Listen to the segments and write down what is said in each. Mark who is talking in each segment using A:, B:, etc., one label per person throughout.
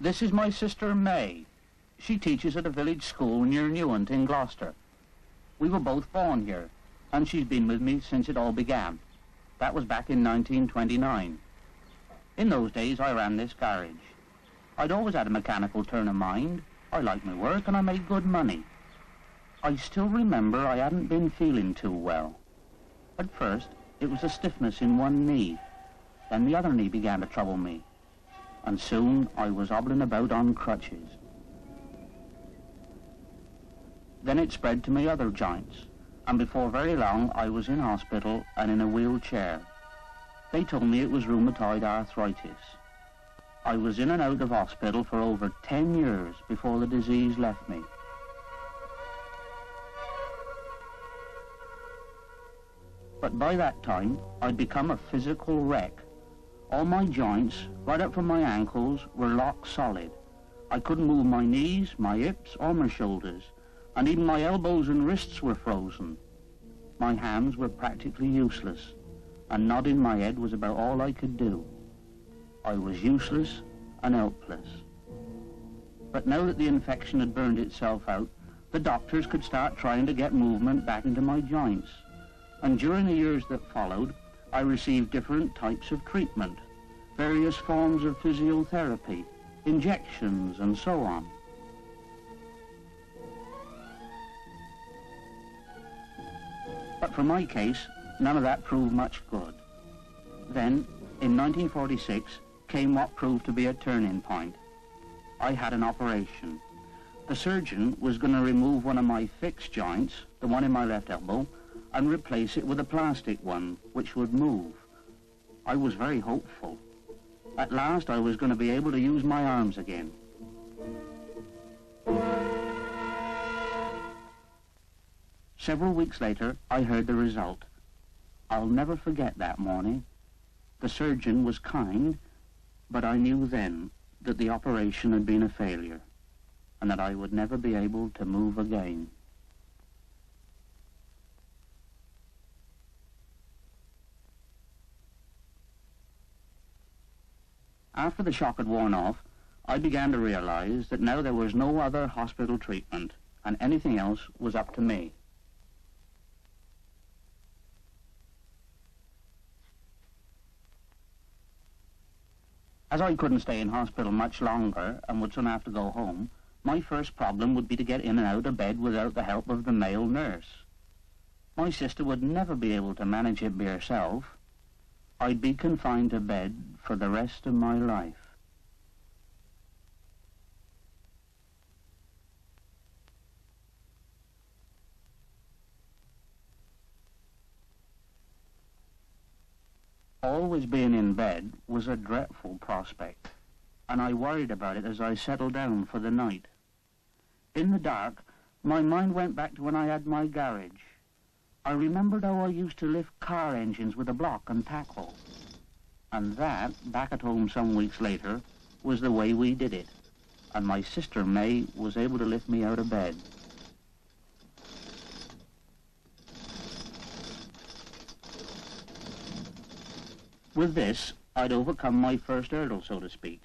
A: This is my sister May. She teaches at a village school near Newent in Gloucester. We were both born here, and she's been with me since it all began. That was back in 1929. In those days, I ran this garage. I'd always had a mechanical turn of mind. I liked my work, and I made good money. I still remember I hadn't been feeling too well. At first, it was a stiffness in one knee. Then the other knee began to trouble me, and soon I was hobbling about on crutches. Then it spread to my other joints, and before very long I was in hospital and in a wheelchair. They told me it was rheumatoid arthritis. I was in and out of hospital for over 10 years before the disease left me. But by that time, I'd become a physical wreck. All my joints, right up from my ankles, were lock solid. I couldn't move my knees, my hips, or my shoulders, and even my elbows and wrists were frozen. My hands were practically useless, and nodding my head was about all I could do. I was useless and helpless. But now that the infection had burned itself out, the doctors could start trying to get movement back into my joints. And during the years that followed, I received different types of treatment, various forms of physiotherapy, injections, and so on. But for my case, none of that proved much good. Then, in 1946, came what proved to be a turning point. I had an operation. The surgeon was going to remove one of my fixed joints, the one in my left elbow, and replace it with a plastic one, which would move. I was very hopeful. At last, I was going to be able to use my arms again. Several weeks later, I heard the result. I'll never forget that morning. The surgeon was kind, but I knew then that the operation had been a failure and that I would never be able to move again. After the shock had worn off, I began to realize that now there was no other hospital treatment, and anything else was up to me. As I couldn't stay in hospital much longer and would soon have to go home, my first problem would be to get in and out of bed without the help of the male nurse. My sister would never be able to manage it by herself. I'd be confined to bed for the rest of my life. Always being in bed was a dreadful prospect, and I worried about it as I settled down for the night. In the dark, my mind went back to when I had my garage. I remembered how I used to lift car engines with a block and tackle. And that, back at home some weeks later, was the way we did it. And my sister May was able to lift me out of bed. With this, I'd overcome my first hurdle, so to speak.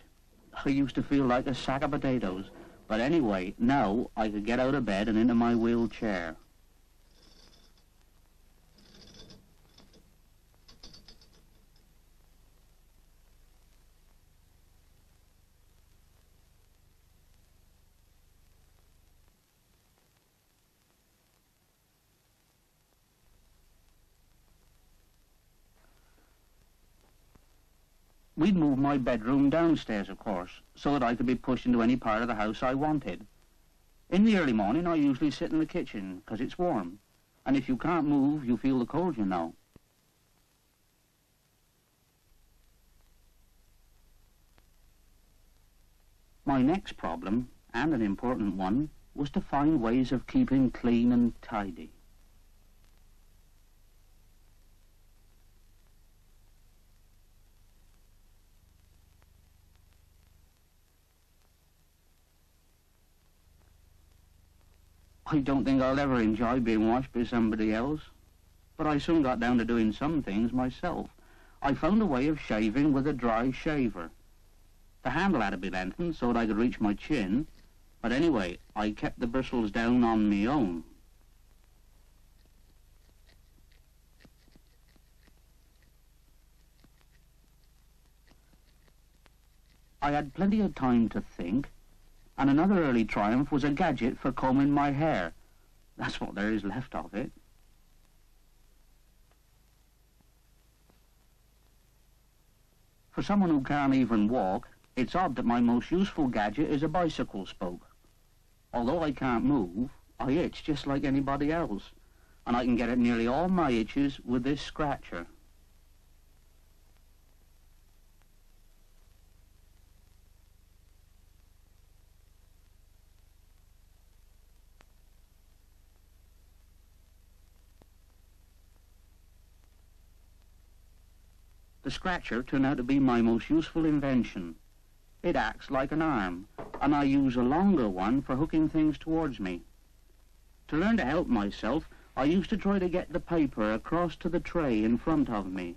A: I used to feel like a sack of potatoes, but anyway, now I could get out of bed and into my wheelchair. We'd move my bedroom downstairs, of course, so that I could be pushed into any part of the house I wanted. In the early morning, I usually sit in the kitchen, because it's warm. And if you can't move, you feel the cold, you know. My next problem, and an important one, was to find ways of keeping clean and tidy. I don't think I'll ever enjoy being washed by somebody else, but I soon got down to doing some things myself. I found a way of shaving with a dry shaver. The handle had to be lengthened so that I could reach my chin, but anyway, I kept the bristles down on me own. I had plenty of time to think, and another early triumph was a gadget for combing my hair. That's what there is left of it. For someone who can't even walk, it's odd that my most useful gadget is a bicycle spoke. Although I can't move, I itch just like anybody else, and I can get at nearly all my itches with this scratcher. The scratcher turned out to be my most useful invention. It acts like an arm, and I use a longer one for hooking things towards me. To learn to help myself, I used to try to get the paper across to the tray in front of me.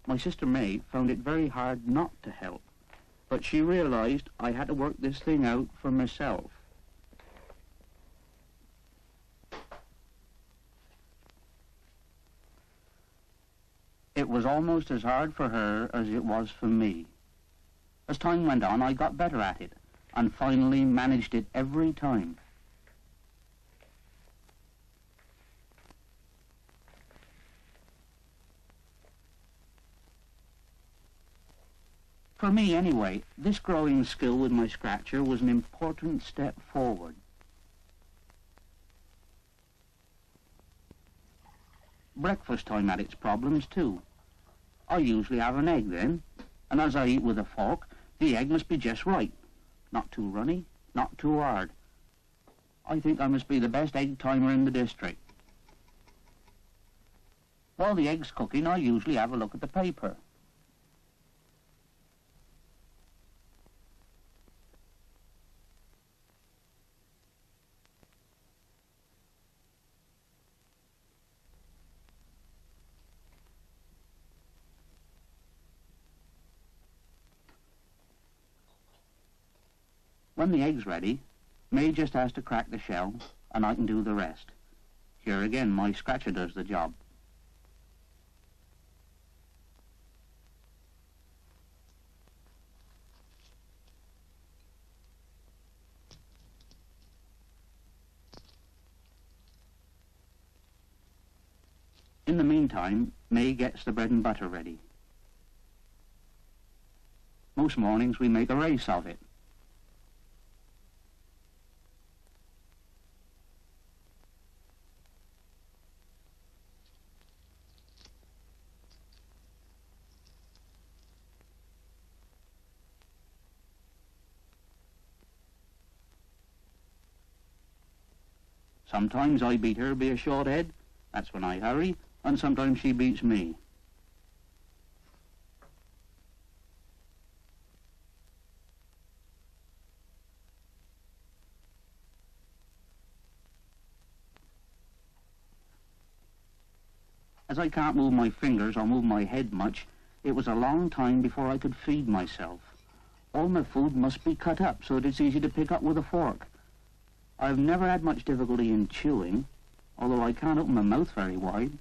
A: My sister May found it very hard not to help, but she realized I had to work this thing out for myself. It was almost as hard for her as it was for me. As time went on, I got better at it, and finally managed it every time. For me, anyway, this growing skill with my scratcher was an important step forward. Breakfast time had its problems too. I usually have an egg then, and as I eat with a fork, the egg must be just right. Not too runny, not too hard. I think I must be the best egg timer in the district. While the egg's cooking, I usually have a look at the paper. When the egg's ready, May just has to crack the shell, and I can do the rest. Here again, my scratcher does the job. In the meantime, May gets the bread and butter ready. Most mornings we make a race of it. Sometimes I beat her by a short head, that's when I hurry, and sometimes she beats me. As I can't move my fingers or move my head much, it was a long time before I could feed myself. All my food must be cut up so that it's easy to pick up with a fork. I've never had much difficulty in chewing, although I can't open my mouth very wide.